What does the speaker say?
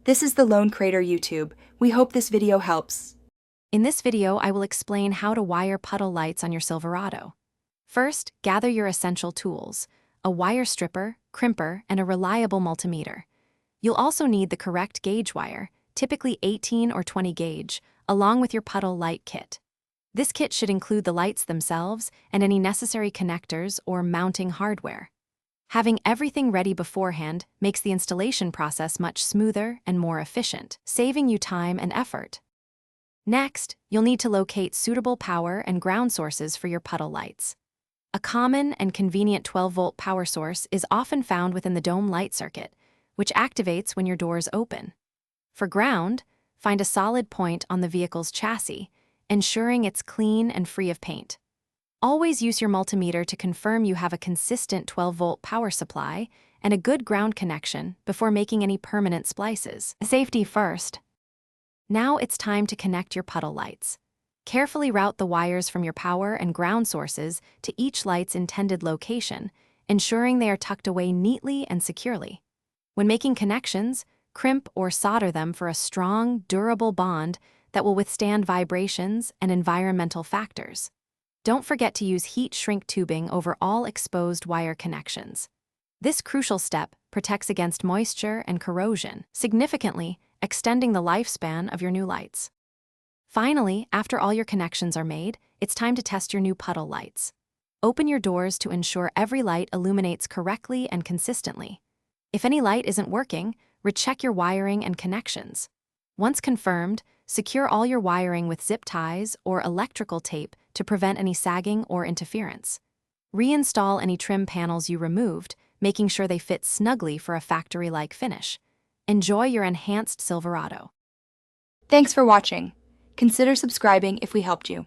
This is the Lone Crater YouTube. We hope this video helps. In this video, I will explain how to wire puddle lights on your Silverado. First, gather your essential tools: a wire stripper, crimper, and a reliable multimeter. You'll also need the correct gauge wire, typically 18 or 20 gauge, along with your puddle light kit. This kit should include the lights themselves and any necessary connectors or mounting hardware. Having everything ready beforehand makes the installation process much smoother and more efficient, saving you time and effort. Next, you'll need to locate suitable power and ground sources for your puddle lights. A common and convenient 12-volt power source is often found within the dome light circuit, which activates when your doors open. For ground, find a solid point on the vehicle's chassis, ensuring it's clean and free of paint. Always use your multimeter to confirm you have a consistent 12-volt power supply and a good ground connection before making any permanent splices. Safety first. Now it's time to connect your puddle lights. Carefully route the wires from your power and ground sources to each light's intended location, ensuring they are tucked away neatly and securely. When making connections, crimp or solder them for a strong, durable bond that will withstand vibrations and environmental factors. Don't forget to use heat shrink tubing over all exposed wire connections. This crucial step protects against moisture and corrosion, significantly extending the lifespan of your new lights. Finally, after all your connections are made, it's time to test your new puddle lights. Open your doors to ensure every light illuminates correctly and consistently. If any light isn't working, recheck your wiring and connections. Once confirmed, secure all your wiring with zip ties or electrical tape to prevent any sagging or interference. Reinstall any trim panels you removed, making sure they fit snugly for a factory-like finish. Enjoy your enhanced Silverado. Thanks for watching. Consider subscribing if we helped you.